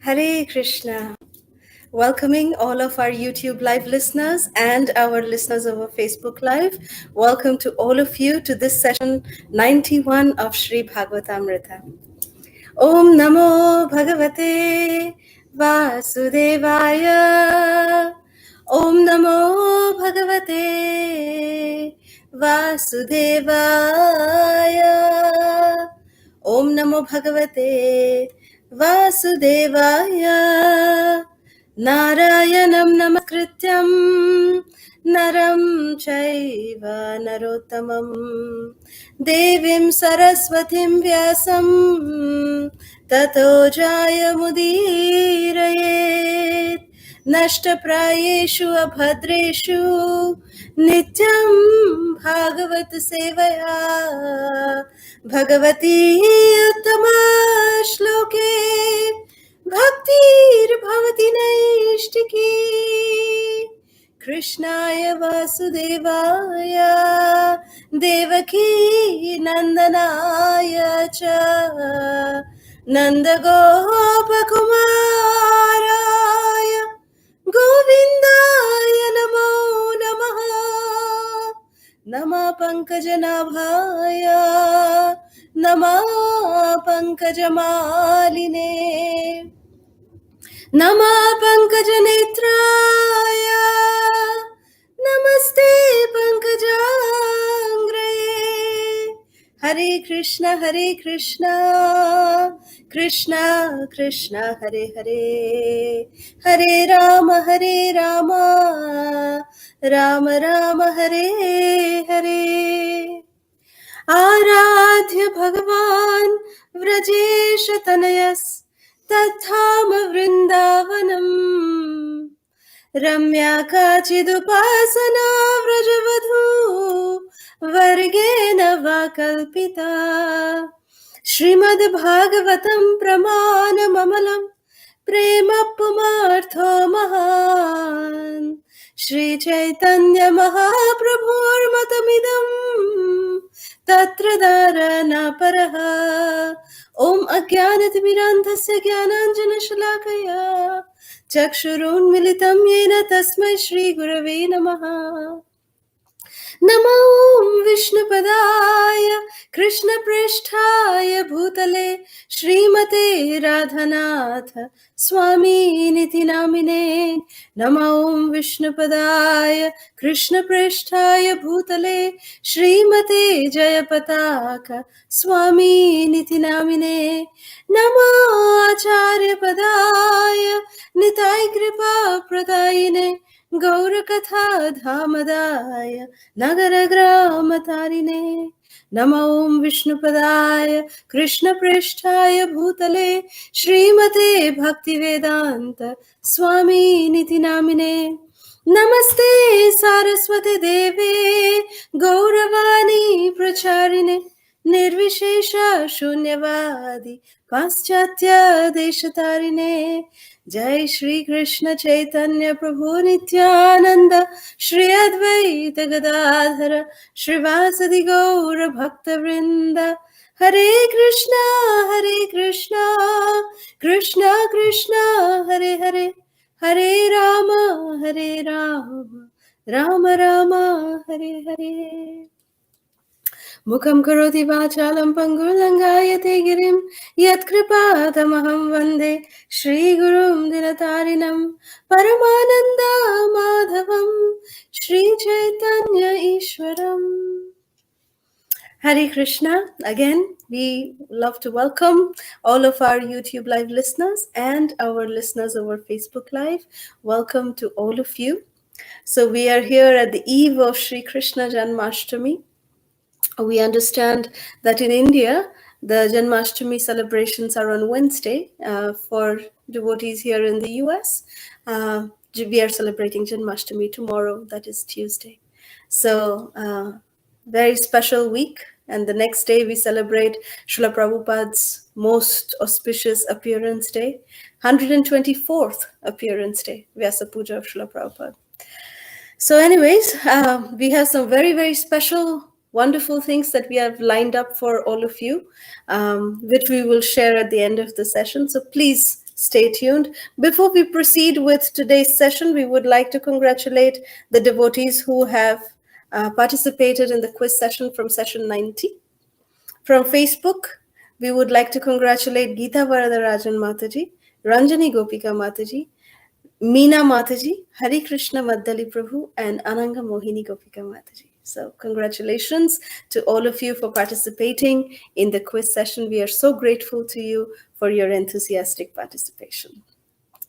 Hare Krishna. Welcoming all of our YouTube Live listeners and our listeners over Facebook Live. Welcome to all of you to this session 91 of Sri Bhagavatamrita. Om Namo Bhagavate Vasudevaya. Om Namo Bhagavate Vasudevaya. Om Namo Bhagavate Vasudevaya. Narayanam Namaskrityam Naram Chaiva Narottamam Devim Saraswatim Vyasam Tato Jayamudiraye Nashtaprayeshu Abhadreshu Nityam Bhagavat Sevaya Bhagavati Uttama Shloke Bhaktir Bhavati Naishtiki Krishnaya Vasudevaya Devaki Nandanaya Cha Nandagopakumaraya Govindaya Namo Namaha Nama Pankajanabhaya Nama Pankajamaline Nama Pankajanetraya Namaste Pankajangraye Hare Krishna Krishna Krishna Hare Hare Hare Rama Rama Rama Hare Hare Aradhya Bhagavan Vrajesha Tanayas Tatham Vrindavanam Ramya Kachidupasana Vrajavadhu Vargena Vakalpita Srimad Bhagavatam Pramana Mamalam Prema Pumartho Mahan Shri Chaitanya Mahaprabhur Matamidam Tatra Dharana Paraha Om Ajnanatimirandhasya Jnananjana Shalakaya Chakshurun Militam Yena Tasmai Shri Gurave Namaha Namo Vishnupadaya Krishna Pristhaya Bhutale Srimate Radhanatha Swami Niti Namine Namo Vishnupadaya Krishna Pristhaya Bhutale Srimate Jayapataka Swami Niti Namine Namo Acharya Padaya Nitai Kripa Pradayine Gaurakatha Dhamadaya Nagaragramatarine Namo Vishnupadaya Krishna Pristhaya Bhutale Srimate Bhaktivedanta Swami Niti Namine Namaste Saraswati Deve Gauravani Pracharine Nirvishesha Shunyavadi Paschatya Deshatarine Jai Shri Krishna Chaitanya Prabhu Nityananda Shri Advaita Gadadhara Shrivasadi Gaura Bhakta Vrinda Hare Krishna Krishna Krishna Hare Hare Hare Rama Rama Rama Hare Hare Mukham karoti vachalam pangulangayate girim yat kripatamaham vande Shri Gurum Dinatarinam Paramananda Madhavam Shri Chaitanya Ishwaram. Hare Krishna. Again, we love to welcome all of our YouTube Live listeners and our listeners over Facebook Live. Welcome to all of you. So we are here at the eve of Shri Krishna Janmashtami. We understand that in India, the Janmashtami celebrations are on Wednesday. For devotees here in the US, we are celebrating Janmashtami tomorrow, that is Tuesday. So, very special week. And the next day we celebrate Srila Prabhupada's most auspicious appearance day, 124th appearance day, Vyasa Puja of Srila Prabhupada. So anyways, we have some very, very special wonderful things that we have lined up for all of you, which we will share at the end of the session. So please Stay tuned. Before we proceed with today's session, we would like to congratulate the devotees who have participated in the quiz session from session 90. From Facebook, we would like to congratulate Geeta Varadarajan Mataji, Ranjani Gopika Mataji, Meena Mataji, Hari Krishna Maddali Prabhu, and Ananga Mohini Gopika Mataji. So congratulations to all of you for participating in the quiz session. We are so grateful to you for your enthusiastic participation.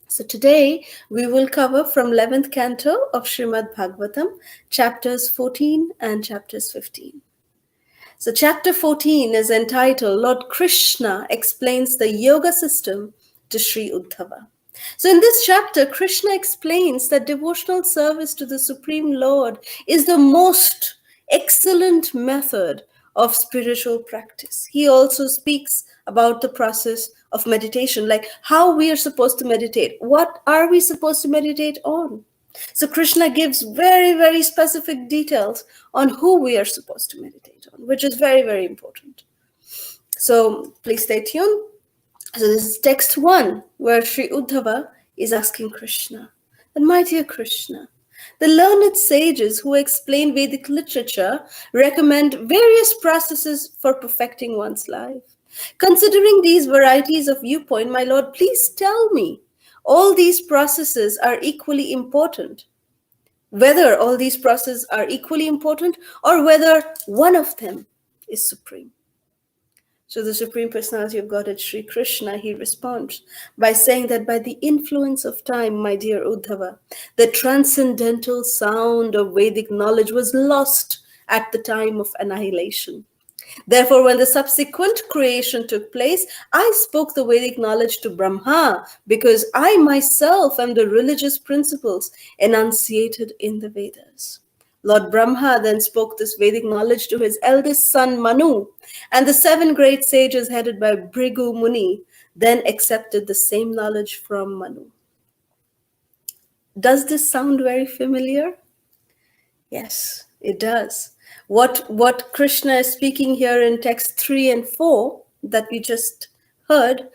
So today we will cover from 11th canto of Srimad Bhagavatam, chapters 14 and chapters 15. So chapter 14 is entitled Lord Krishna Explains the Yoga System to Sri Uddhava. So in this chapter, Krishna explains that devotional service to the Supreme Lord is the most excellent method of spiritual practice. He also speaks about the process of meditation, like how we are supposed to meditate. What are we supposed to meditate on? So Krishna gives very, very specific details on who we are supposed to meditate on, which is very, very important. So please stay tuned. So this is text 1, where Sri Uddhava is asking Krishna, that my dear Krishna, the learned sages who explain Vedic literature recommend various processes for perfecting one's life. Considering these varieties of viewpoint, my Lord, please tell me, all these processes are equally important. Whether all these processes are equally important or whether one of them is supreme. So the Supreme Personality of Godhead, Sri Krishna, he responds by saying that by the influence of time, my dear Uddhava, the transcendental sound of Vedic knowledge was lost at the time of annihilation. Therefore, when the subsequent creation took place, I spoke the Vedic knowledge to Brahma because I myself am the religious principles enunciated in the Vedas. Lord Brahma then spoke this Vedic knowledge to his eldest son Manu, and the 7 great sages headed by Bhrigu Muni then accepted the same knowledge from Manu. Does this sound very familiar? Yes, it does. What Krishna is speaking here in text 3 and 4 that we just heard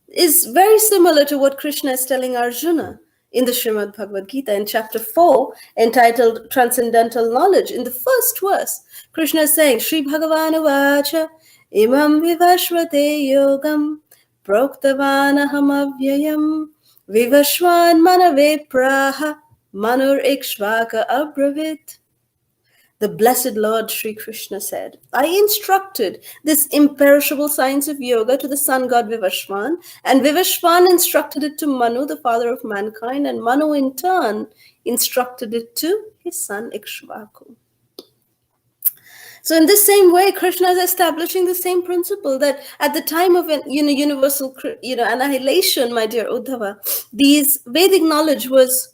is very similar to what Krishna is telling Arjuna in the Srimad Bhagavad Gita in chapter 4, entitled Transcendental Knowledge. In the first verse, Krishna is saying, Shri Bhagavana Vacha Imam Vivashvate Yogam Proktavanaham Avyayam Vivashvan Manave Praha Manur Ikshvaka Abravit. The blessed Lord Sri Krishna said, I instructed this imperishable science of yoga to the sun god Vivashvan, and Vivashvan instructed it to Manu, the father of mankind, and Manu in turn instructed it to his son Ikshvaku. So in the same way, Krishna is establishing the same principle that at the time of universal annihilation, my dear Uddhava, these Vedic knowledge was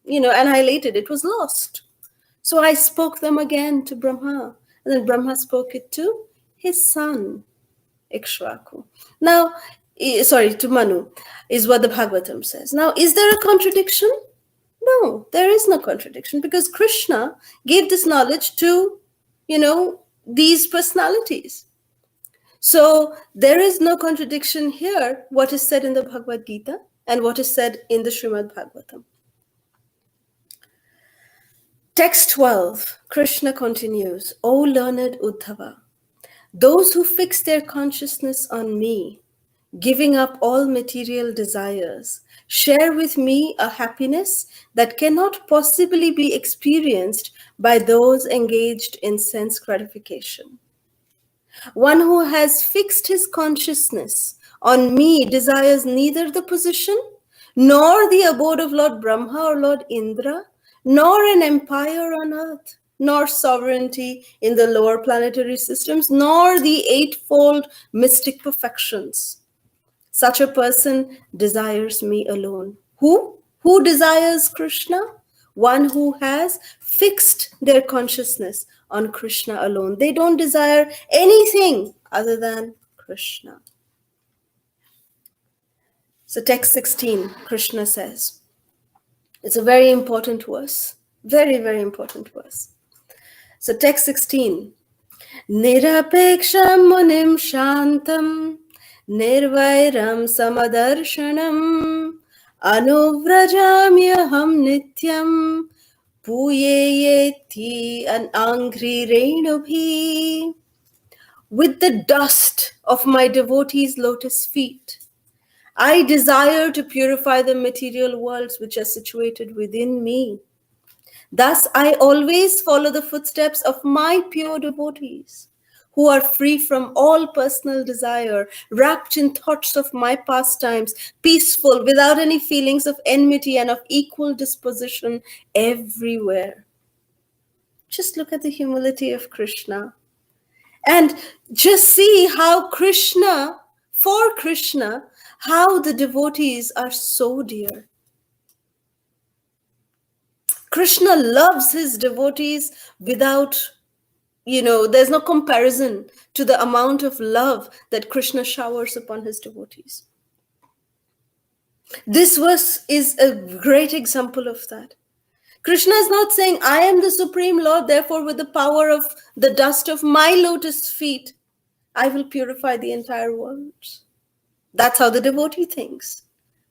annihilated, it was lost. So I spoke them again to Brahma, and then Brahma spoke it to his son, Ikshvaku. Now, to Manu, is what the Bhagavatam says. Now, is there a contradiction? No, there is no contradiction, because Krishna gave this knowledge to, these personalities. So there is no contradiction here, what is said in the Bhagavad Gita and what is said in the Srimad Bhagavatam. Text 12, Krishna continues, O learned Uddhava, those who fix their consciousness on me, giving up all material desires, share with me a happiness that cannot possibly be experienced by those engaged in sense gratification. One who has fixed his consciousness on me desires neither the position, nor the abode of Lord Brahma or Lord Indra, nor an empire on earth, nor sovereignty in the lower planetary systems, nor the eightfold mystic perfections. Such a person desires me alone. Who? Who desires Krishna? One who has fixed their consciousness on Krishna alone. They don't desire anything other than Krishna. So text 16, Krishna says, it's a very important verse, very, very important verse. So text 16, Nirapeksham munim shantam Nirvairam Samadarshanam Anuvrajamyaham Nityam Puyeyeti an Angri Renubhi. With the dust of my devotees' lotus feet, I desire to purify the material worlds which are situated within me. Thus, I always follow the footsteps of my pure devotees, who are free from all personal desire, wrapped in thoughts of my pastimes, peaceful, without any feelings of enmity, and of equal disposition everywhere. Just look at the humility of Krishna. And just see how for Krishna, how the devotees are so dear. Krishna loves his devotees without, there's no comparison to the amount of love that Krishna showers upon his devotees. This verse is a great example of that. Krishna is not saying, I am the Supreme Lord, therefore with the power of the dust of my lotus feet, I will purify the entire world. That's how the devotee thinks.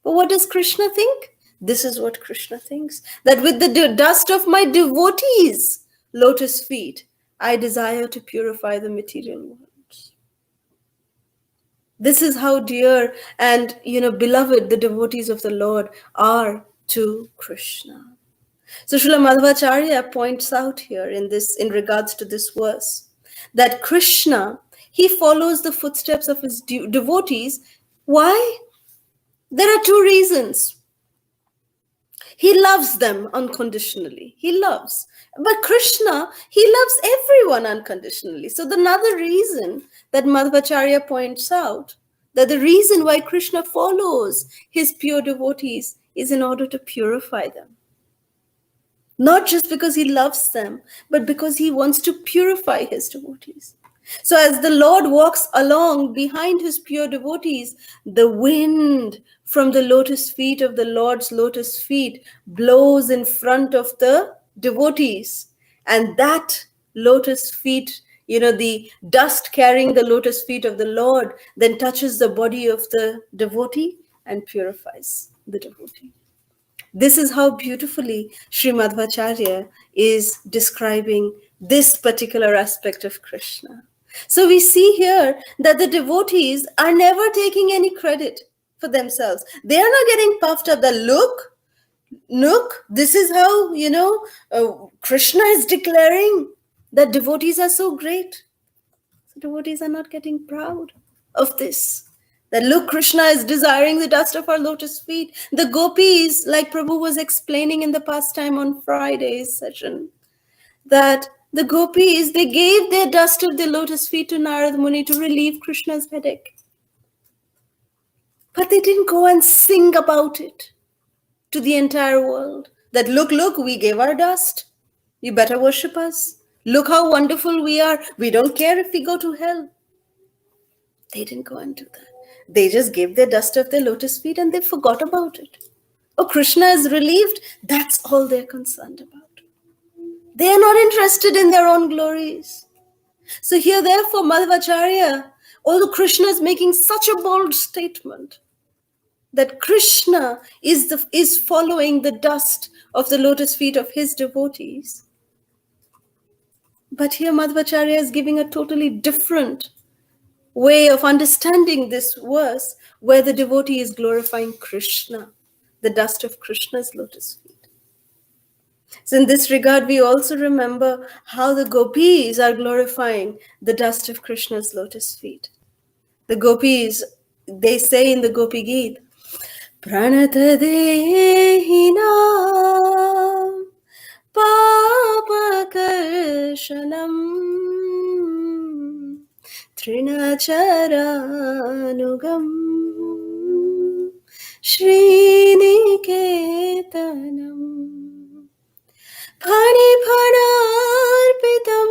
But what does Krishna think? This is what Krishna thinks. That with the dust of my devotees' lotus feet, I desire to purify the material world. This is how dear and beloved the devotees of the Lord are to Krishna. So Srila Madhvacharya points out here in regards to this verse that Krishna, he follows the footsteps of his devotees. Why? There are two reasons. He loves them unconditionally. He loves. But Krishna, he loves everyone unconditionally. So another reason that Madhvacharya points out, that the reason why Krishna follows his pure devotees is in order to purify them. Not just because he loves them, but because he wants to purify his devotees. So as the Lord walks along behind his pure devotees, the wind from the lotus feet of the Lord's lotus feet blows in front of the devotees. And that lotus feet, the dust carrying the lotus feet of the Lord, then touches the body of the devotee and purifies the devotee. This is how beautifully Sri Madhvacharya is describing this particular aspect of Krishna. So we see here that the devotees are never taking any credit for themselves. They are not getting puffed up that, look, this is how, Krishna is declaring that devotees are so great. So devotees are not getting proud of this. That look, Krishna is desiring the dust of our lotus feet. The gopis, like Prabhu was explaining in the pastime on Friday's session, that the gopis, they gave their dust of their lotus feet to Narad Muni to relieve Krishna's headache. But they didn't go and sing about it to the entire world. That look, we gave our dust. You better worship us. Look how wonderful we are. We don't care if we go to hell. They didn't go and do that. They just gave their dust of their lotus feet and they forgot about it. Oh, Krishna is relieved. That's all they're concerned about. They are not interested in their own glories. So here, therefore, Madhvacharya, although Krishna is making such a bold statement that Krishna is following the dust of the lotus feet of his devotees, but here Madhvacharya is giving a totally different way of understanding this verse, where the devotee is glorifying Krishna, the dust of Krishna's lotus feet. So in this regard, we also remember how the gopis are glorifying the dust of Krishna's lotus feet. The gopis, they say in the Gopi Geet, Pranata Dehina Papa Kṛṣṇam Trinacharanugam Sriniketanam Phaniphanarpitam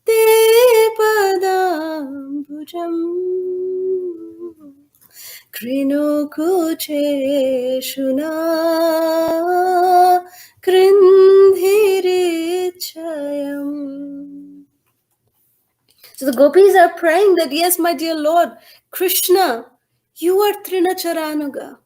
Te Padambujam Krinokucheshuna Krindhirichayam. So the gopis are praying that, yes, my dear Lord, Krishna, you are Trinacharanuga.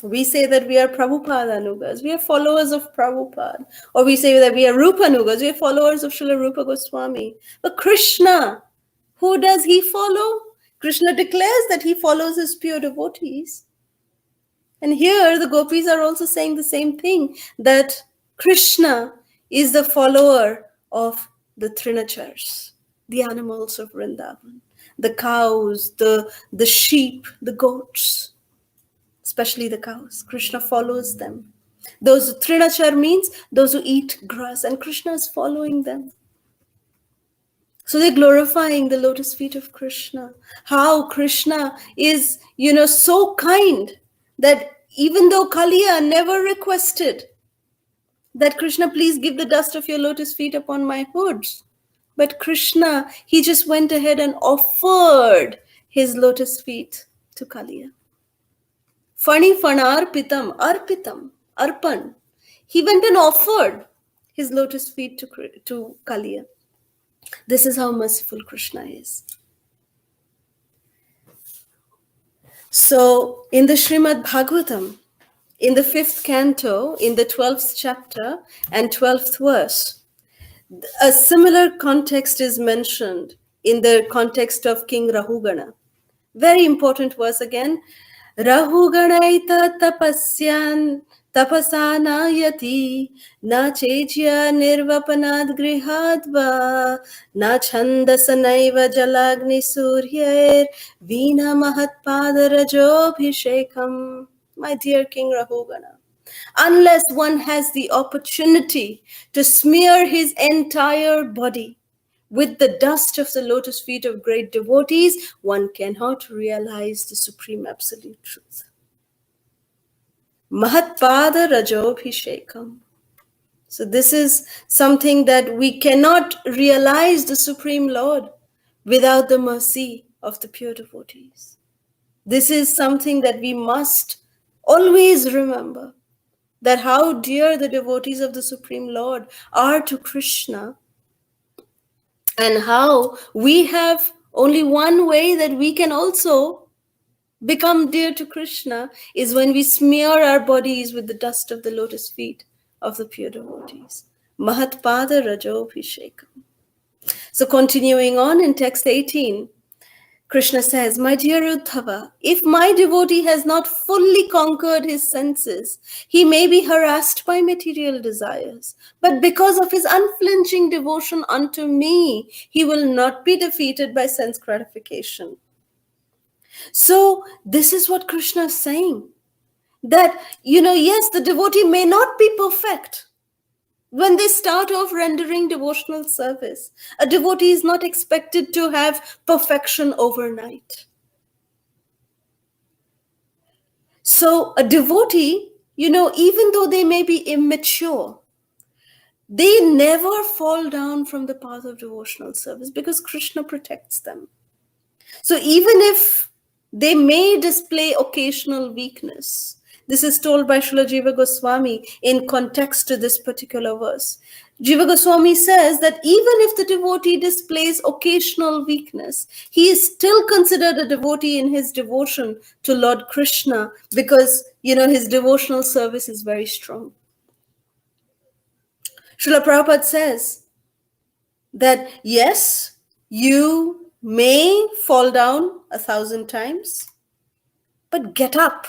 We say that we are Prabhupada-anugas, we are followers of Prabhupada. Or we say that we are Rupa-anugas, we are followers of Srila Rupa Goswami. But Krishna, who does he follow? Krishna declares that he follows his pure devotees. And here the gopis are also saying the same thing, that Krishna is the follower of the Trinachars, the animals of Vrindavan, the cows, the sheep, the goats, especially the cows. Krishna follows them. Those Trinachar means those who eat grass, and Krishna is following them. So they're glorifying the lotus feet of Krishna. How Krishna is, so kind that even though Kaliya never requested that Krishna, please give the dust of your lotus feet upon my hoods, but Krishna, he just went ahead and offered his lotus feet to Kaliya. Fani fanarpitam, arpitam, arpan. He went and offered his lotus feet to Kaliya. This is how merciful Krishna is. So in the Srimad Bhagavatam, in the 5th canto, in the 12th chapter and 12th verse, a similar context is mentioned in the context of King Rahugana. Very important verse again. Rahuganaita tapasanayati na chejya nirvapanad grihadva na chandasanaiva jalagni suryair vina mahatpadarajobhishekam. My dear King Rahugana, unless one has the opportunity to smear his entire body with the dust of the lotus feet of great devotees, one cannot realize the supreme absolute truth. Mahatpada Rajobhishekam. So this is something that we cannot realize the Supreme Lord without the mercy of the pure devotees. This is something that we must always remember, that how dear the devotees of the Supreme Lord are to Krishna, and how we have only one way that we can also become dear to Krishna is when we smear our bodies with the dust of the lotus feet of the pure devotees. Mahatpada Rajobhishekam. So continuing on in text 18, Krishna says, my dear Uddhava, if my devotee has not fully conquered his senses, he may be harassed by material desires. But because of his unflinching devotion unto me, he will not be defeated by sense gratification. So this is what Krishna is saying. That, yes, the devotee may not be perfect. When they start off rendering devotional service, a devotee is not expected to have perfection overnight. So a devotee, even though they may be immature, they never fall down from the path of devotional service because Krishna protects them. So even if they may display occasional weakness, this is told by Srila Jiva Goswami in context to this particular verse. Jiva Goswami says that even if the devotee displays occasional weakness, he is still considered a devotee in his devotion to Lord Krishna because, his devotional service is very strong. Srila Prabhupada says that, yes, you may fall down 1,000 times, but get up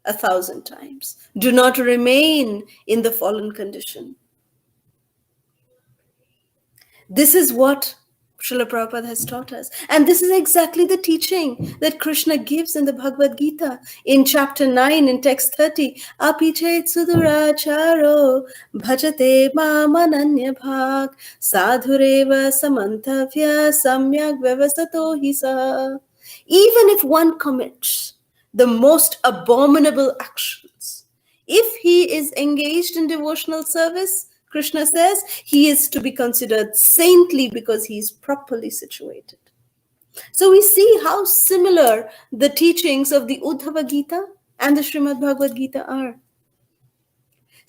1,000 times. Do not remain in the fallen condition. This is what Srila Prabhupada has taught us. And this is exactly the teaching that Krishna gives in the Bhagavad Gita in chapter 9 in text 30. Apichet suduracharo bhajate mamananya bhag sadhureva samantavya samyak vyavasato hisa. Even if one commits the most abominable actions, if he is engaged in devotional service, Krishna says he is to be considered saintly because he is properly situated. So we see how similar the teachings of the Uddhava Gita and the Srimad Bhagavad Gita are.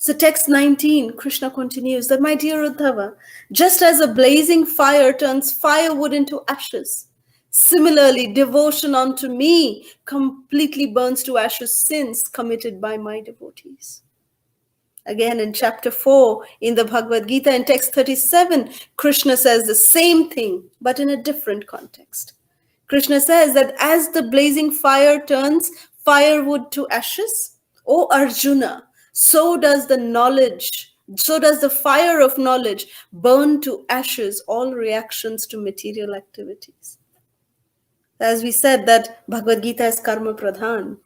So text 19, Krishna continues that, my dear Uddhava, just as a blazing fire turns firewood into ashes, similarly devotion unto me completely burns to ashes sins committed by my devotees. Again, in chapter 4, in the Bhagavad Gita, in text 37, Krishna says the same thing, but in a different context. Krishna says that as the blazing fire turns firewood to ashes, O Arjuna, so does the fire of knowledge burn to ashes all reactions to material activities. As we said, that Bhagavad Gita is karma pradhan.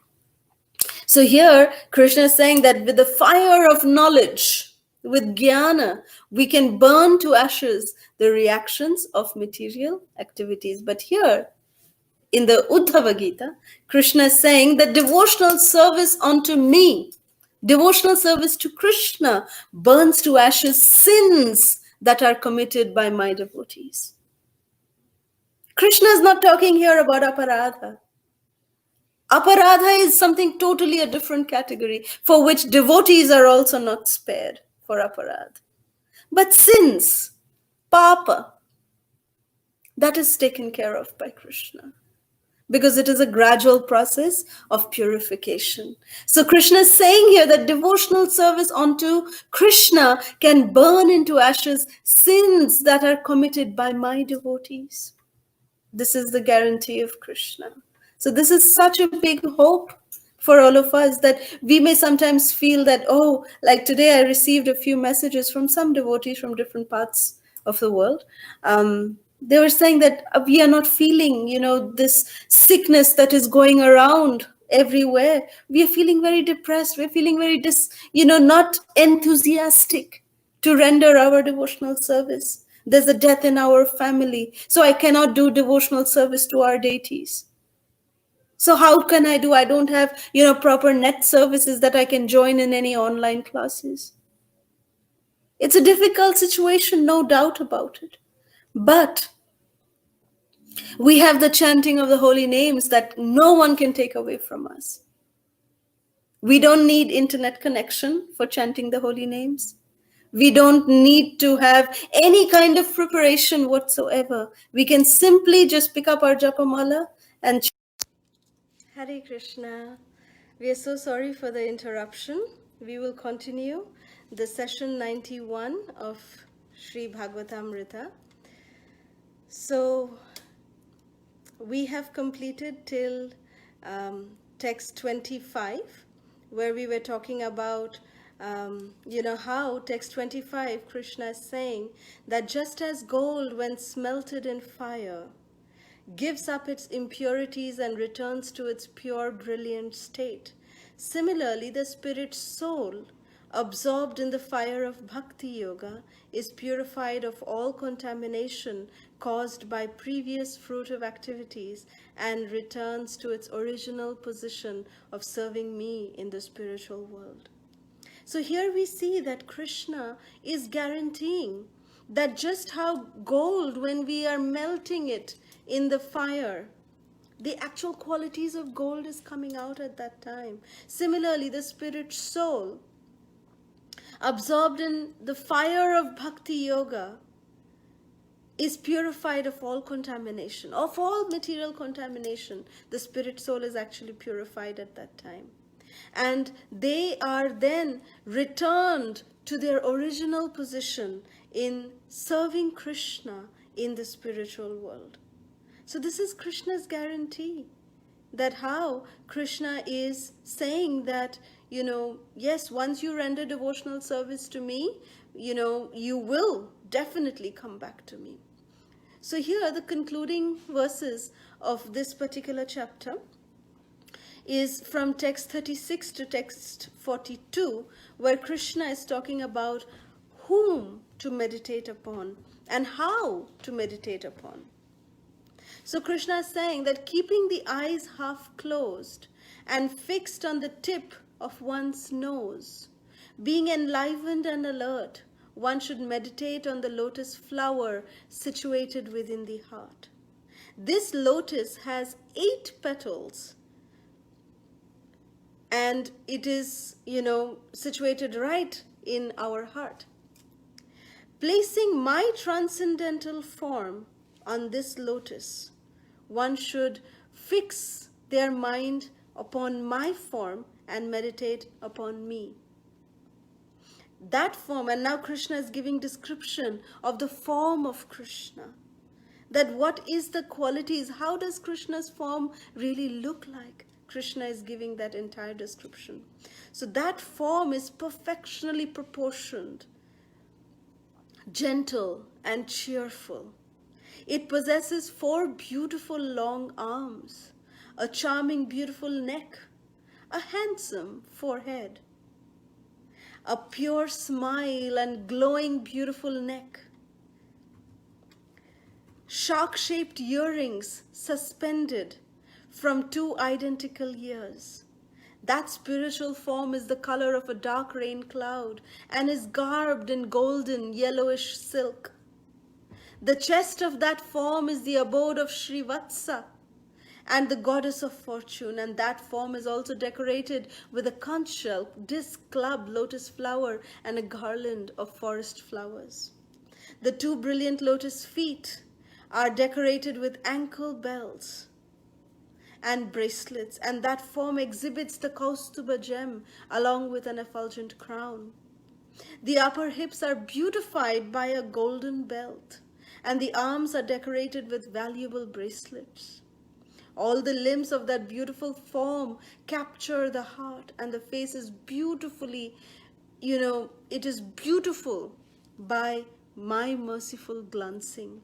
So here, Krishna is saying that with the fire of knowledge, with jnana, we can burn to ashes the reactions of material activities. But here, in the Uddhava Gita, Krishna is saying that devotional service unto me, devotional service to Krishna, burns to ashes sins that are committed by my devotees. Krishna is not talking here about aparadha. Aparadha is something totally a different category, for which devotees are also not spared for aparadha. But sins, papa, that is taken care of by Krishna, because it is a gradual process of purification. So Krishna is saying here that devotional service unto Krishna can burn into ashes sins that are committed by my devotees. This is the guarantee of Krishna. So this is such a big hope for all of us, that we may sometimes feel that, oh, like today I received a few messages from some devotees from different parts of the world. They were saying that we are not feeling, this sickness that is going around everywhere. We are feeling very depressed. We're feeling very, not enthusiastic to render our devotional service. There's a death in our family, so I cannot do devotional service to our deities. So how can I do? I don't have, proper net services that I can join in any online classes. It's a difficult situation, no doubt about it. But we have the chanting of the holy names that no one can take away from us. We don't need internet connection for chanting the holy names. We don't need to have any kind of preparation whatsoever. We can simply just pick up our japamala and Hare Krishna. We are so sorry for the interruption. We will continue the session 91 of Sri Bhagavatamrita. So we have completed till text 25, where we were talking about how text 25, Krishna is saying that just as gold, when smelted in fire, gives up its impurities and returns to its pure, brilliant state, similarly, the spirit soul, absorbed in the fire of bhakti yoga, is purified of all contamination caused by previous fruitive activities and returns to its original position of serving me in the spiritual world. So here we see that Krishna is guaranteeing that just how gold, when we are melting it in the fire, the actual qualities of gold is coming out at that time. Similarly, the spirit soul, absorbed in the fire of bhakti yoga, is purified of all contamination, of all material contamination. The spirit soul is actually purified at that time. And they are then returned to their original position in serving Krishna in the spiritual world. So this is Krishna's guarantee, that how Krishna is saying that, yes, once you render devotional service to me, you will definitely come back to me. So here the concluding verses of this particular chapter is from text 36 to text 42, where Krishna is talking about whom to meditate upon and how to meditate upon. So Krishna is saying that keeping the eyes half closed and fixed on the tip of one's nose, being enlivened and alert, one should meditate on the lotus flower situated within the heart. This lotus has 8 petals, And it is, situated right in our heart. Placing my transcendental form on this lotus, one should fix their mind upon my form and meditate upon me. That form, and now Krishna is giving description of the form of Krishna. That what is the qualities, how does Krishna's form really look like? Krishna is giving that entire description. So that form is perfectionally proportioned, gentle and cheerful. It possesses 4 beautiful long arms, a charming beautiful neck, a handsome forehead, a pure smile and glowing beautiful neck, shark-shaped earrings suspended from 2 identical ears. That spiritual form is the color of a dark rain cloud and is garbed in golden yellowish silk. The chest of that form is the abode of Srivatsa and the goddess of fortune, and that form is also decorated with a conch shell, disc, club, lotus flower, and a garland of forest flowers. The 2 brilliant lotus feet are decorated with ankle bells and bracelets, and that form exhibits the Kaustubha gem along with an effulgent crown. The upper hips are beautified by a golden belt, and the arms are decorated with valuable bracelets. All the limbs of that beautiful form capture the heart, and the face is beautifully, it is beautiful by my merciful glancing.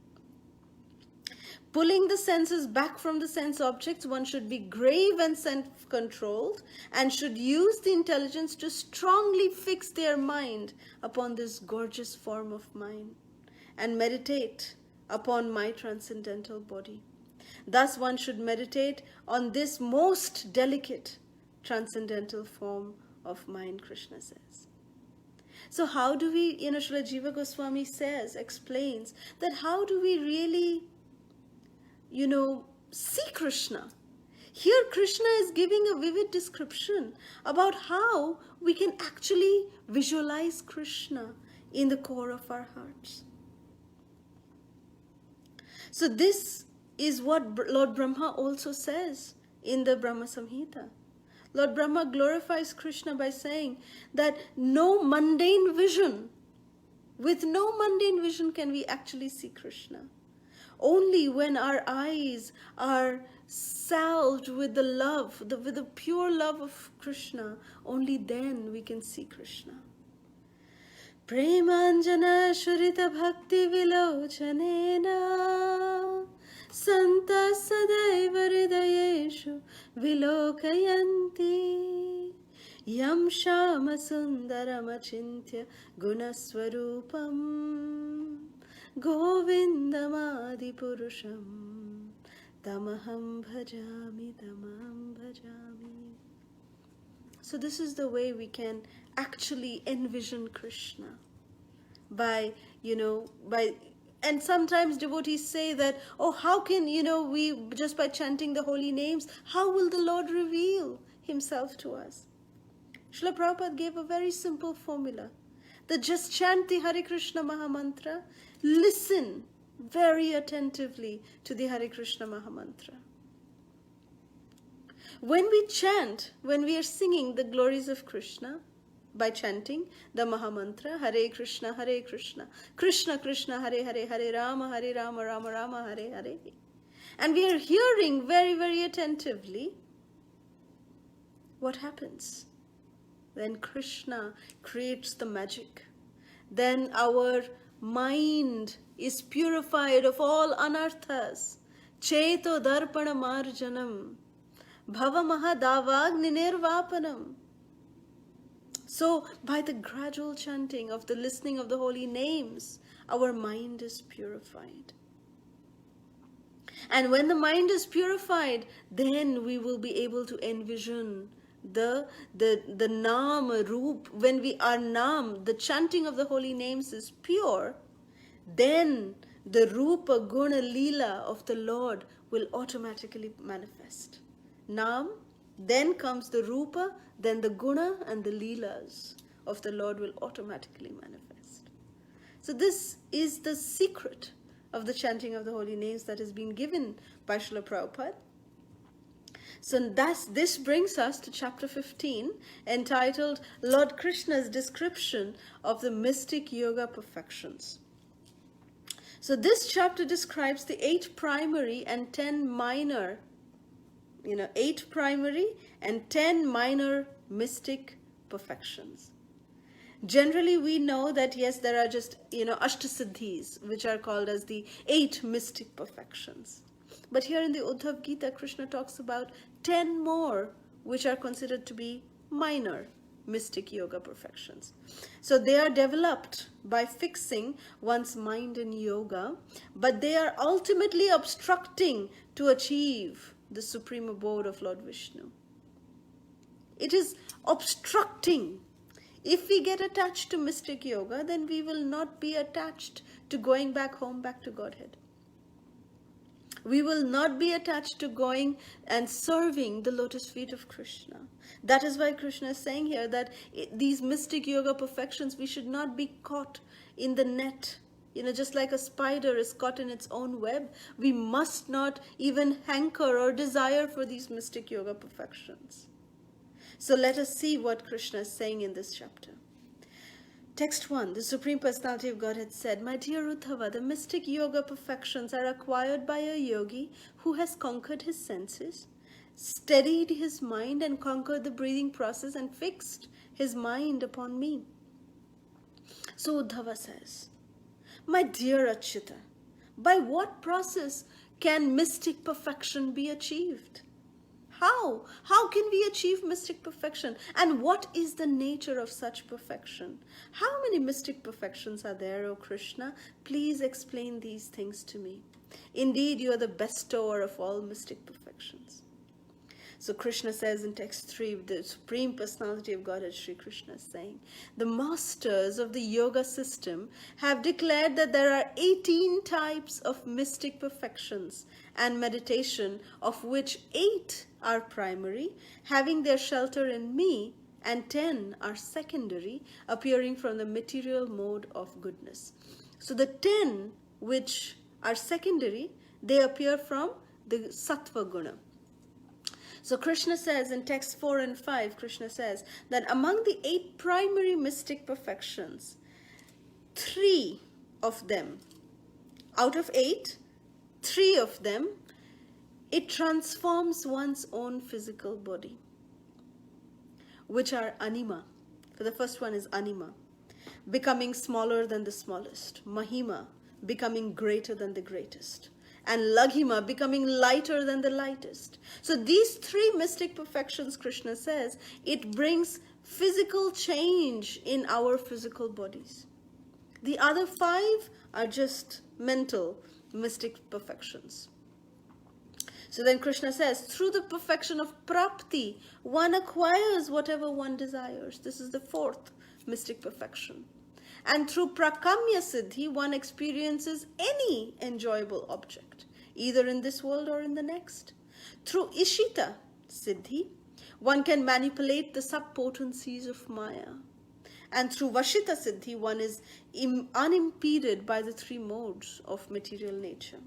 Pulling the senses back from the sense objects, one should be grave and self-controlled and should use the intelligence to strongly fix their mind upon this gorgeous form of mine and meditate upon my transcendental body. Thus one should meditate on this most delicate transcendental form of mine, Krishna says. So how do we, Srila Jiva Goswami explains that how do we really see Krishna? Here Krishna is giving a vivid description about how we can actually visualize Krishna in the core of our hearts. So this is what Lord Brahma also says in the Brahma Samhita. Lord Brahma glorifies Krishna by saying that with no mundane vision can we actually see Krishna. Only when our eyes are salved with the love, with the pure love of Krishna, only then we can see Krishna. Premanjana Shurita Bhakti Vilochanena Santa Sadaiva Hridayeshu Vilokayanti Yam Shama Sundaram Achintya Gunaswarupam Govindamadi Purusham Tamaham Bhajami. So this is the way we can actually envision Krishna and sometimes devotees say that, oh, how can, we just by chanting the holy names, how will the Lord reveal himself to us? Srila Prabhupada gave a very simple formula, that just chant the Hare Krishna Mahamantra, listen very attentively to the Hare Krishna Mahamantra. When we chant, when we are singing the glories of Krishna, by chanting the Mahamantra, Hare Krishna, Krishna Krishna, Hare Hare, Hare Rama, Rama Rama, Hare Hare. And we are hearing very, very attentively, what happens? Then Krishna creates the magic. Then our mind is purified of all anarthas. Cheto darpana marjanam. Bhava mahadavagni nirvapanam. So, by the gradual chanting of the listening of the holy names, our mind is purified. And when the mind is purified, then we will be able to envision the Nam, Roop. When we are Nam, the chanting of the holy names is pure, then the Rupa, Guna, Leela of the Lord will automatically manifest. Nam Then comes the Rupa, then the Guna, and the Leelas of the Lord will automatically manifest. So this is the secret of the chanting of the holy names that has been given by Srila Prabhupada. So this brings us to chapter 15, entitled Lord Krishna's Description of the Mystic Yoga Perfections. So this chapter describes the 8 primary and 10 minor, 8 primary and 10 minor mystic perfections. Generally, we know that yes, there are just, Ashtasiddhis, which are called as the 8 mystic perfections. But here in the Uddhava Gita, Krishna talks about 10 more, which are considered to be minor mystic yoga perfections. So they are developed by fixing one's mind in yoga, but they are ultimately obstructing to achieve the supreme abode of Lord Vishnu. It is obstructing. If we get attached to mystic yoga, then we will not be attached to going back home, back to Godhead. We will not be attached to going and serving the lotus feet of Krishna. That is why Krishna is saying here that these mystic yoga perfections, we should not be caught in the net. Just like a spider is caught in its own web, we must not even hanker or desire for these mystic yoga perfections. So let us see what Krishna is saying in this chapter. Text 1, the Supreme Personality of Godhead said, "My dear Uddhava, the mystic yoga perfections are acquired by a yogi who has conquered his senses, steadied his mind and conquered the breathing process and fixed his mind upon me." So Uddhava says, "My dear Achyuta, by what process can mystic perfection be achieved? How? How can we achieve mystic perfection? And what is the nature of such perfection? How many mystic perfections are there, O Krishna? Please explain these things to me. Indeed, you are the bestower of all mystic perfections." So Krishna says in text 3, the Supreme Personality of Godhead, Sri Krishna, is saying, the masters of the yoga system have declared that there are 18 types of mystic perfections and meditation, of which 8 are primary, having their shelter in me, and 10 are secondary, appearing from the material mode of goodness. So the 10 which are secondary, they appear from the sattva guna. So Krishna says in text 4 and 5, Krishna says that among the 8 primary mystic perfections, 3 of them, out of 8, 3 of them, it transforms one's own physical body, which are anima. For the first one is anima, becoming smaller than the smallest, mahima, becoming greater than the greatest, and laghima, becoming lighter than the lightest. So these 3 mystic perfections, Krishna says, it brings physical change in our physical bodies. The other 5 are just mental mystic perfections. So then Krishna says, through the perfection of prapti, one acquires whatever one desires. This is the 4th mystic perfection. And through prakamya siddhi, one experiences any enjoyable object, either in this world or in the next. Through ishita siddhi, one can manipulate the sub-potencies of Maya. And through vashita siddhi, one is unimpeded by the 3 modes of material nature.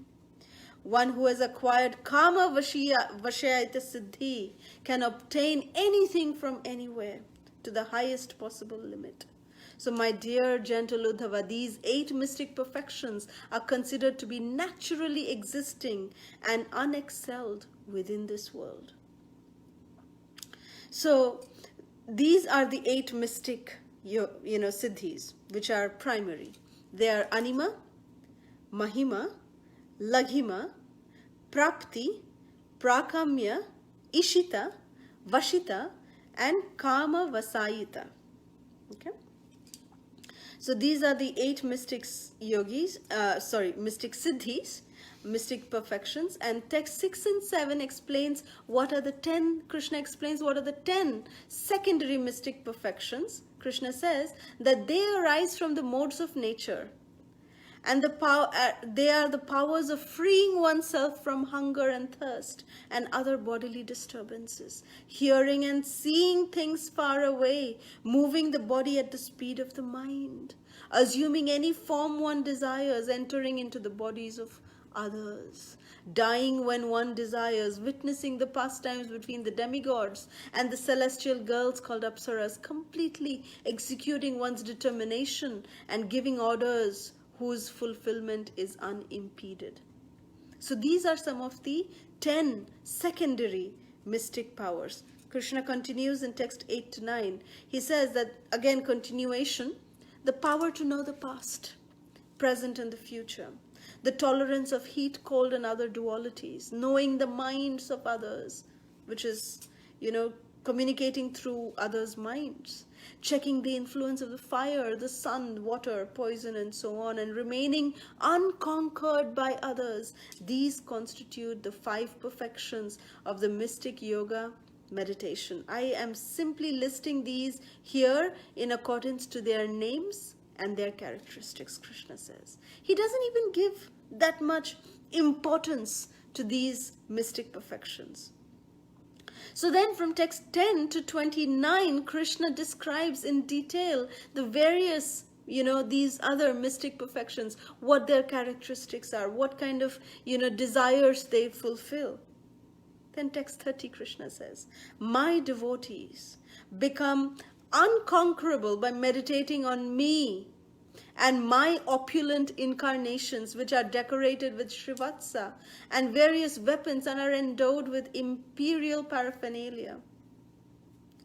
One who has acquired kama vashayita siddhi can obtain anything from anywhere to the highest possible limit. So my dear gentle Uddhava, these 8 mystic perfections are considered to be naturally existing and unexcelled within this world. So these are the 8 mystic siddhis, which are primary. They are anima, mahima, laghima, prapti, prakamya, ishita, vashita, and kama vasayita. Okay. So these are the 8 mystic siddhis, mystic perfections, and text 6 and 7 explains what are the 10, Krishna explains what are the 10 secondary mystic perfections. Krishna says that they arise from the modes of nature And they are the powers of freeing oneself from hunger and thirst and other bodily disturbances, hearing and seeing things far away, moving the body at the speed of the mind, assuming any form one desires, entering into the bodies of others, dying when one desires, witnessing the pastimes between the demigods and the celestial girls called Apsaras, completely executing one's determination and giving orders whose fulfillment is unimpeded. So these are some of the 10 secondary mystic powers. Krishna continues in text 8 to 9. He says that, again, continuation, the power to know the past, present and the future, the tolerance of heat, cold and other dualities, knowing the minds of others, which is, communicating through others' minds, checking the influence of the fire, the sun, water, poison and so on, and remaining unconquered by others. These constitute the 5 perfections of the mystic yoga meditation. I am simply listing these here in accordance to their names and their characteristics, Krishna says. He doesn't even give that much importance to these mystic perfections. So then from text 10 to 29, Krishna describes in detail the various, these other mystic perfections, what their characteristics are, what kind of, desires they fulfill. Then text 30, Krishna says, my devotees become unconquerable by meditating on me and my opulent incarnations, which are decorated with Srivatsa and various weapons and are endowed with imperial paraphernalia.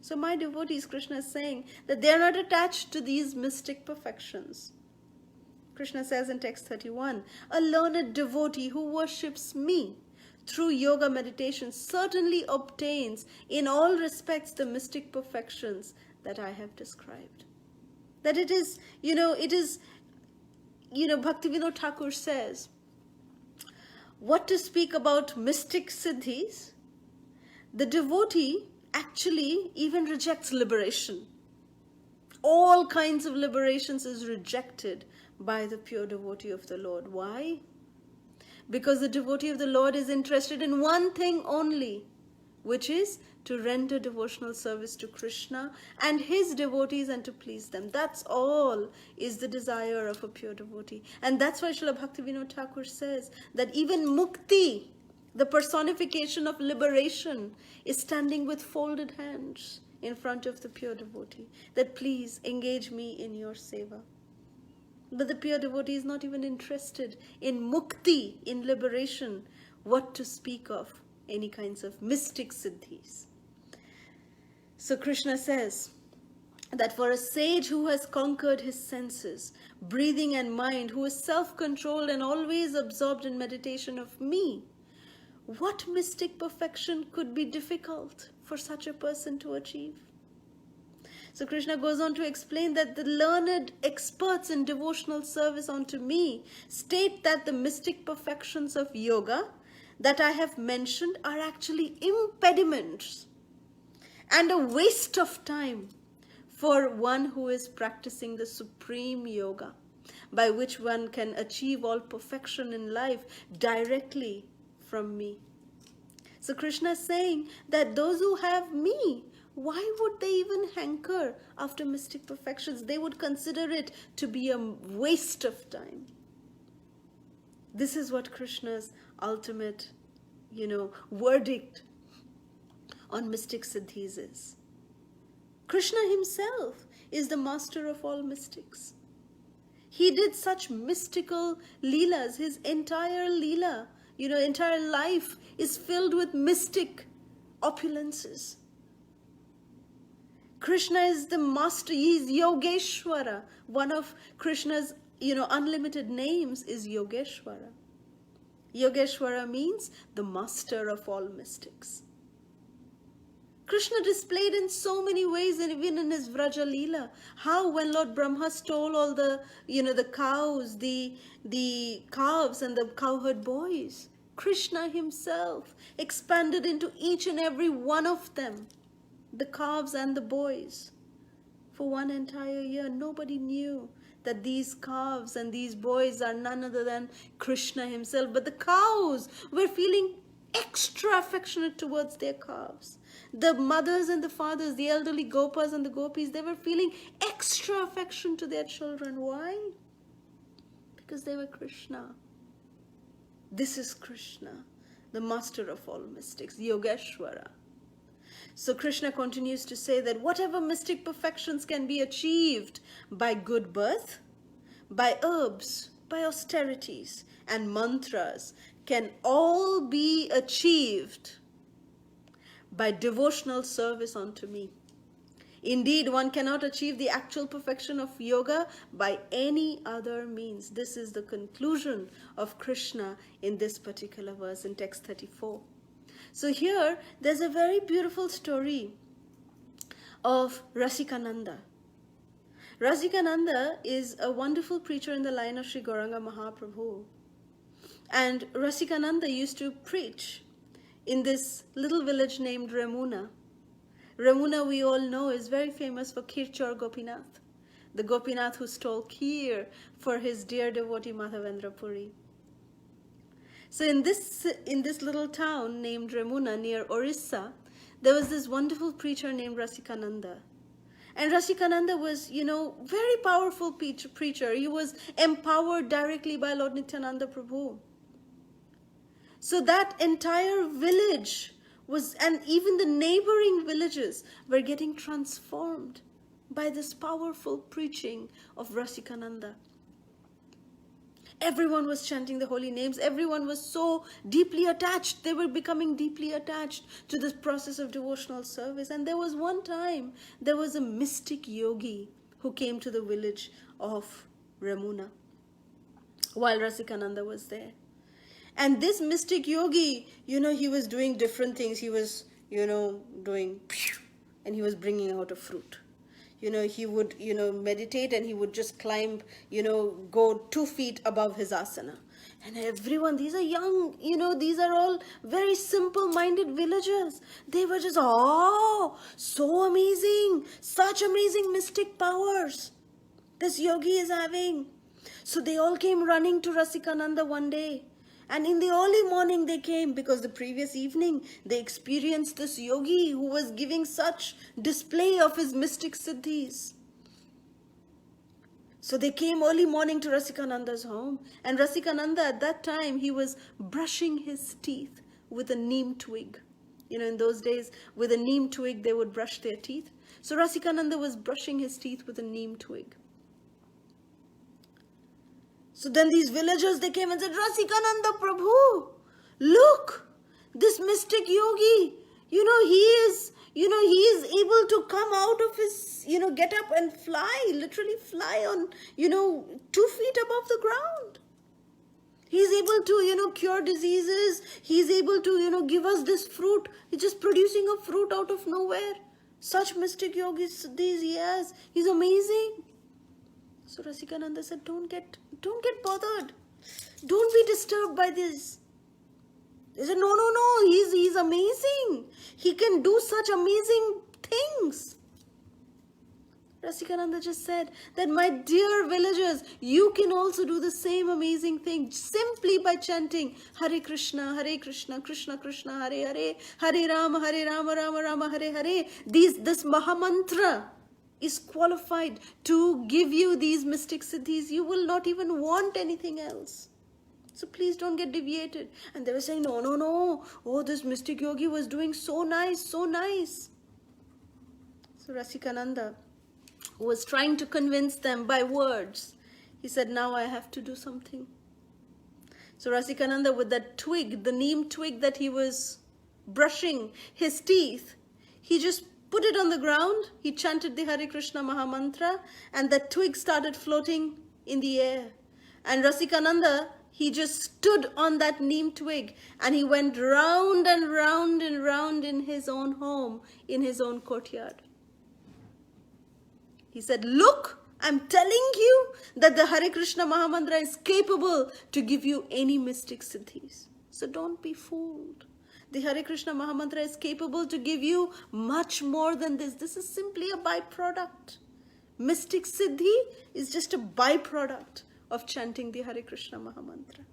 So my devotees, Krishna is saying that they are not attached to these mystic perfections. Krishna says in text 31, a learned devotee who worships me through yoga meditation certainly obtains in all respects the mystic perfections that I have described. That it is, Bhaktivinoda Thakur says, what to speak about mystic siddhis, the devotee actually even rejects liberation. All kinds of liberations is rejected by the pure devotee of the Lord. Why? Because the devotee of the Lord is interested in one thing only, which is to render devotional service to Krishna and his devotees and to please them. That's all is the desire of a pure devotee. And that's why Srila Bhaktivinoda Thakur says that even mukti, the personification of liberation, is standing with folded hands in front of the pure devotee, that please engage me in your seva. But the pure devotee is not even interested in mukti, in liberation, what to speak of any kinds of mystic siddhis. So Krishna says that for a sage who has conquered his senses, breathing and mind, who is self-controlled and always absorbed in meditation of me, what mystic perfection could be difficult for such a person to achieve? So Krishna goes on to explain that the learned experts in devotional service unto me state that the mystic perfections of yoga that I have mentioned are actually impediments and a waste of time for one who is practicing the supreme yoga, by which one can achieve all perfection in life directly from me. So Krishna is saying that those who have me, why would they even hanker after mystic perfections? They would consider it to be a waste of time. This is what Krishna's ultimate, verdict on mystic siddhis is. Krishna himself is the master of all mystics. He did such mystical leelas. His entire leela, entire life is filled with mystic opulences. Krishna is the master. He is Yogeshwara. One of Krishna's, unlimited names is Yogeshwara. Yogeshwara means the master of all mystics. Krishna displayed in so many ways, and even in his Vraja Leela, how when Lord Brahma stole all the, the cows, the calves and the cowherd boys, Krishna himself expanded into each and every one of them, the calves and the boys, for one entire year. Nobody knew that these calves and these boys are none other than Krishna himself. But the cows were feeling extra affectionate towards their calves. The mothers and the fathers, the elderly gopas and the gopis, they were feeling extra affection to their children. Why? Because they were Krishna. This is Krishna, the master of all mystics, Yogeshwara. So Krishna continues to say that whatever mystic perfections can be achieved by good birth, by herbs, by austerities and mantras, can all be achieved by devotional service unto me. Indeed, one cannot achieve the actual perfection of yoga by any other means. This is the conclusion of Krishna in this particular verse in text 34. So here, there's a very beautiful story of Rasikananda. Rasikananda is a wonderful preacher in the line of Sri Gauranga Mahaprabhu. And Rasikananda used to preach in this little village named Ramuna. Ramuna, we all know, is very famous for Kirchor Gopinath, the Gopinath who stole Kheer for his dear devotee Madhavendra Puri. So in this little town named Ramuna near Orissa, there was this wonderful preacher named Rasikananda. And Rasikananda was, very powerful preacher. He was empowered directly by Lord Nityananda Prabhu. So that entire village and even the neighboring villages were getting transformed by this powerful preaching of Rasikananda. Everyone was chanting the holy names. Everyone was so deeply attached. They were becoming deeply attached to this process of devotional service. And there was one time, there was a mystic yogi who came to the village of Ramuna while Rasikananda was there. And this mystic yogi, he was doing different things. He was, doing, and he was bringing out a fruit. He would, meditate and he would just climb, go 2 feet above his asana. And everyone, these are young, these are all very simple-minded villagers. They were just, so amazing, such amazing mystic powers this yogi is having. So they all came running to Rasikananda one day. And in the early morning they came because the previous evening they experienced this yogi who was giving such display of his mystic siddhis. So they came early morning to Rasikananda's home. And Rasikananda at that time, he was brushing his teeth with a neem twig. In those days, with a neem twig they would brush their teeth. So Rasikananda was brushing his teeth with a neem twig. So then these villagers, they came and said, Rasikananda Prabhu, look, this mystic yogi, he is able to come out of his, get up and fly, literally fly on, 2 feet above the ground. He's able to, cure diseases. He's able to, give us this fruit. He's just producing a fruit out of nowhere. Such mystic yogis he has. He's amazing. So Rasikananda said, don't get bothered. Don't be disturbed by this. They said, no, he's amazing. He can do such amazing things. Rasikananda just said that, my dear villagers, you can also do the same amazing thing simply by chanting Hare Krishna, Krishna Krishna, Hare Hare, Hare Rama, Rama Rama, Hare Hare. This Mahamantra is qualified to give you these mystic siddhis. You will not even want anything else. So please don't get deviated. And they were saying, no. Oh, this mystic yogi was doing so nice. So Rasikananda was trying to convince them by words. He said, now I have to do something. So Rasikananda, with that twig, the neem twig that he was brushing his teeth, he just put it on the ground. He chanted the Hare Krishna Mahamantra, and that twig started floating in the air. And Rasikananda, he just stood on that neem twig, and he went round and round and round in his own home, in his own courtyard. He said, look, I'm telling you that the Hare Krishna Mahamantra is capable to give you any mystic siddhis. So don't be fooled. The Hare Krishna Mahamantra is capable to give you much more than this. This is simply a byproduct. Mystic Siddhi is just a byproduct of chanting the Hare Krishna Mahamantra.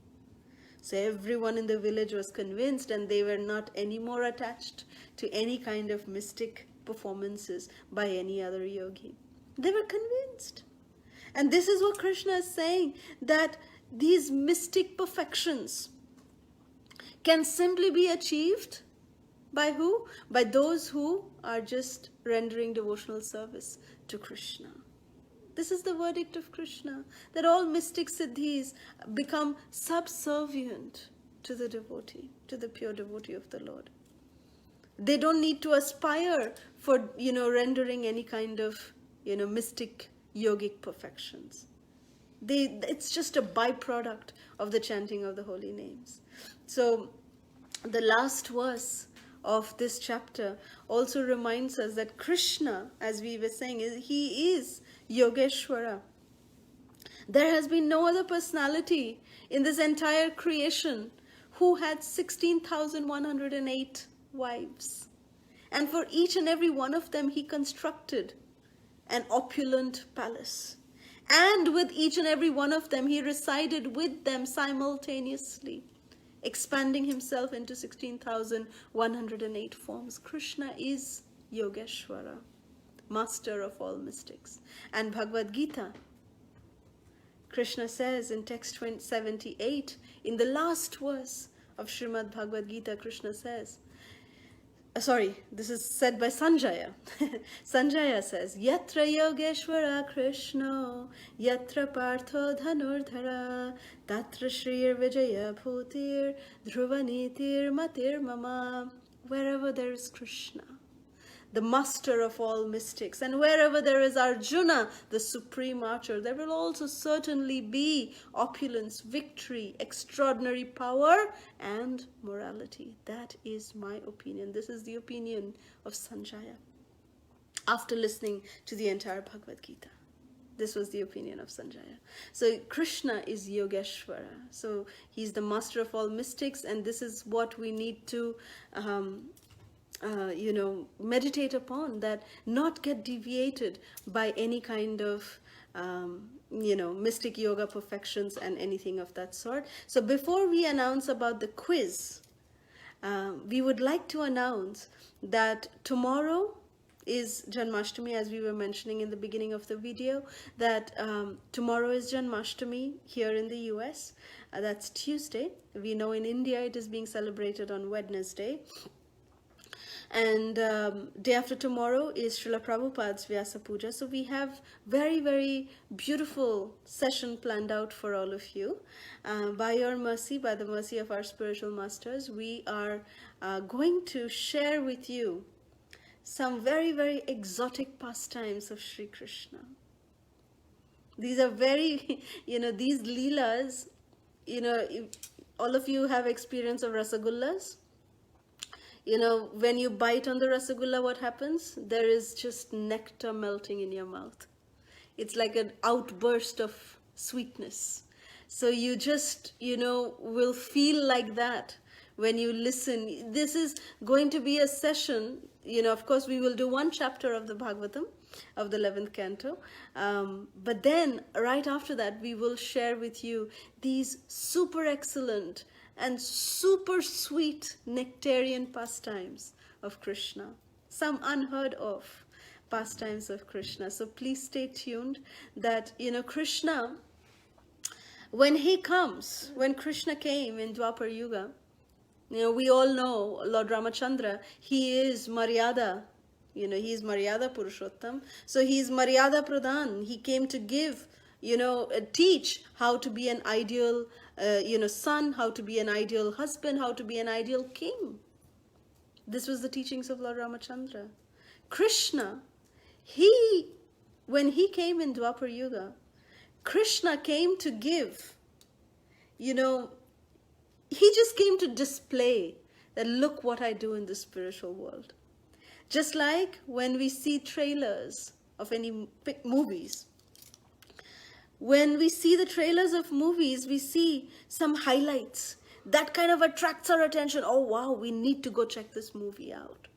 So everyone in the village was convinced, and they were not anymore attached to any kind of mystic performances by any other yogi. They were convinced. And this is what Krishna is saying, that these mystic perfections can simply be achieved by who? By those who are just rendering devotional service to Krishna. This is the verdict of Krishna, that all mystic siddhis become subservient to the devotee, to the pure devotee of the Lord. They don't need to aspire for, rendering any kind of, mystic yogic perfections. It's just a byproduct of the chanting of the holy names. So the last verse of this chapter also reminds us that Krishna, as we were saying, he is Yogeshwara. There has been no other personality in this entire creation who had 16,108 wives. And for each and every one of them, he constructed an opulent palace. And with each and every one of them, he resided with them simultaneously, expanding himself into 16,108 forms. Krishna is Yogeshwara, master of all mystics. And Bhagavad Gita, Krishna says in text 78, in the last verse of Srimad Bhagavad Gita, Krishna says, this is said by Sanjaya. Sanjaya says, Yatra Yogeshwara Krishna, Yatra Partho Dhanurdhara, Tatra Shrir Vijaya Bhutir, Dhruvanitir Matir Mama. Wherever there is Krishna, the master of all mystics, and wherever there is Arjuna, the supreme archer, there will also certainly be opulence, victory, extraordinary power, and morality. That is my opinion. This is the opinion of Sanjaya. After listening to the entire Bhagavad Gita, this was the opinion of Sanjaya. So Krishna is Yogeshwara. So he's the master of all mystics, and this is what we need to meditate upon, that not get deviated by any kind of, mystic yoga perfections and anything of that sort. So before we announce about the quiz, we would like to announce that tomorrow is Janmashtami, as we were mentioning in the beginning of the video, that tomorrow is Janmashtami here in the US. That's Tuesday. We know in India it is being celebrated on Wednesday. And day after tomorrow is Srila Prabhupada's Vyasa Puja. So we have very, very beautiful session planned out for all of you. By your mercy, by the mercy of our spiritual masters, we are going to share with you some very, very exotic pastimes of Sri Krishna. These are very, these leelas, all of you have experience of rasagullas. When you bite on the rasagulla, what happens? There is just nectar melting in your mouth. It's like an outburst of sweetness. So you just, will feel like that when you listen. This is going to be a session, of course, we will do one chapter of the Bhagavatam, of the 11th canto. But then, right after that, we will share with you these super excellent and super sweet nectarian pastimes of Krishna, some unheard of pastimes of Krishna. So please stay tuned that, Krishna, when Krishna came in Dwapar Yuga, we all know Lord Ramachandra, he is Maryada, he is Maryada Purushottam. So he is Maryada Pradhan. He came to give, teach how to be an ideal son, how to be an ideal husband, how to be an ideal king. This was the teachings of Lord Ramachandra. Krishna, when he came in Dwapar Yuga, Krishna came to give, he just came to display that look what I do in the spiritual world. Just like when we see trailers of any movies, when we see the trailers of movies, we see some highlights. That kind of attracts our attention. Oh, wow, we need to go check this movie out.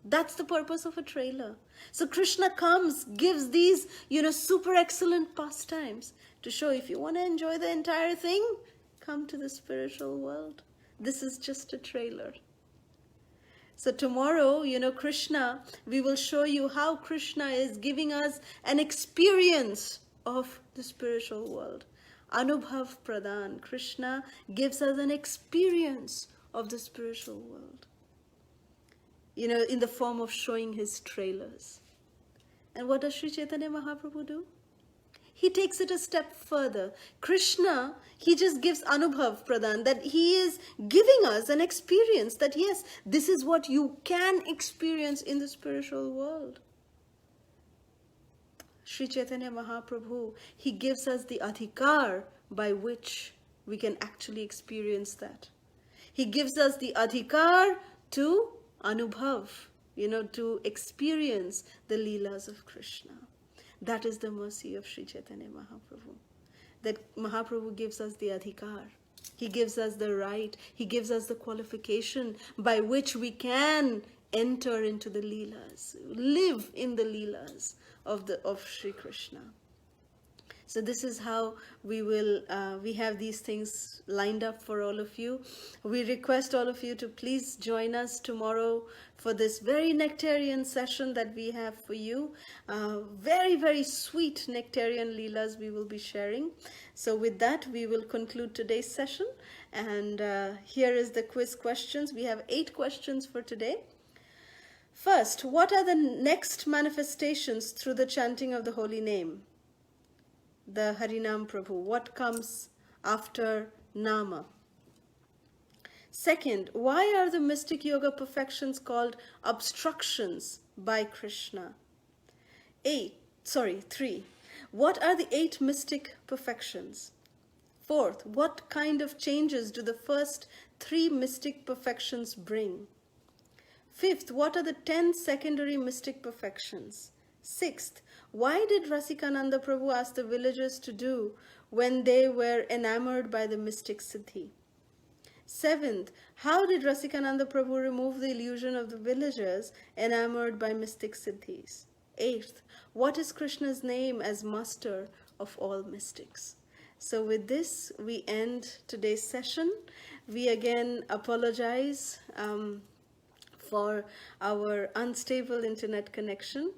That's the purpose of a trailer. So Krishna comes, gives these, super excellent pastimes to show if you want to enjoy the entire thing, come to the spiritual world. This is just a trailer. So tomorrow, Krishna, we will show you how Krishna is giving us an experience of the spiritual world. Anubhav Pradhan, Krishna gives us an experience of the spiritual world. In the form of showing his trailers. And what does Sri Chaitanya Mahaprabhu do? He takes it a step further. Krishna, he just gives Anubhav Pradhan, that he is giving us an experience that yes, this is what you can experience in the spiritual world. Sri Chaitanya Mahaprabhu, he gives us the adhikar by which we can actually experience that. He gives us the adhikar to Anubhav, to experience the Leelas of Krishna. That is the mercy of Sri Chaitanya Mahaprabhu. That Mahaprabhu gives us the adhikar. He gives us the right. He gives us the qualification by which we can enter into the Leelas, live in the Leelas of Sri Krishna. So this is how we have these things lined up for all of you. We request all of you to please join us tomorrow for this very nectarian session that we have for you. Very, very sweet nectarian leelas we will be sharing. So with that, we will conclude today's session. And here is the quiz questions. We have 8 questions for today. First, what are the next manifestations through the chanting of the holy name? The Harinam Prabhu. What comes after Nama? Second, why are the mystic yoga perfections called obstructions by Krishna? 3. What are the 8 mystic perfections? Fourth, what kind of changes do the first 3 mystic perfections bring? Fifth, what are the 10 secondary mystic perfections? Sixth, why did Rasikananda Prabhu ask the villagers to do when they were enamored by the mystic Siddhi? Seventh, how did Rasikananda Prabhu remove the illusion of the villagers enamored by mystic Siddhis? Eighth, what is Krishna's name as master of all mystics? So with this, we end today's session. We again apologize for our unstable internet connection,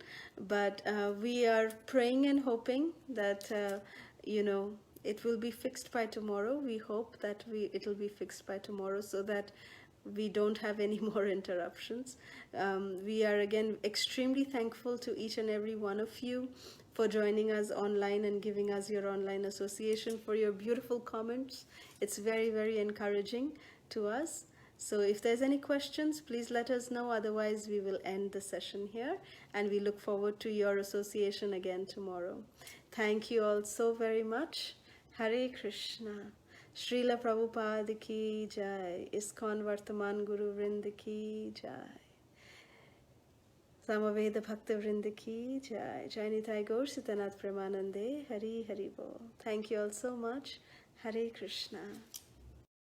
but we are praying and hoping that it will be fixed by tomorrow. We hope that it will be fixed by tomorrow so that we don't have any more interruptions. We are again extremely thankful to each and every one of you for joining us online and giving us your online association, for your beautiful comments. It's very, very encouraging to us. So if there's any questions, please let us know. Otherwise, we will end the session here, and we look forward to your association again tomorrow. Thank you all so very much. Hare Krishna. Srila Prabhupada ki jai. ISKCON Vartaman Guru Vrinda ki jai. Samaveda Bhakta Vrinda ki jai. Jai Nitai Gaur Sitanath Premanande. Hari Hari Bol. Thank you all so much. Hare Krishna.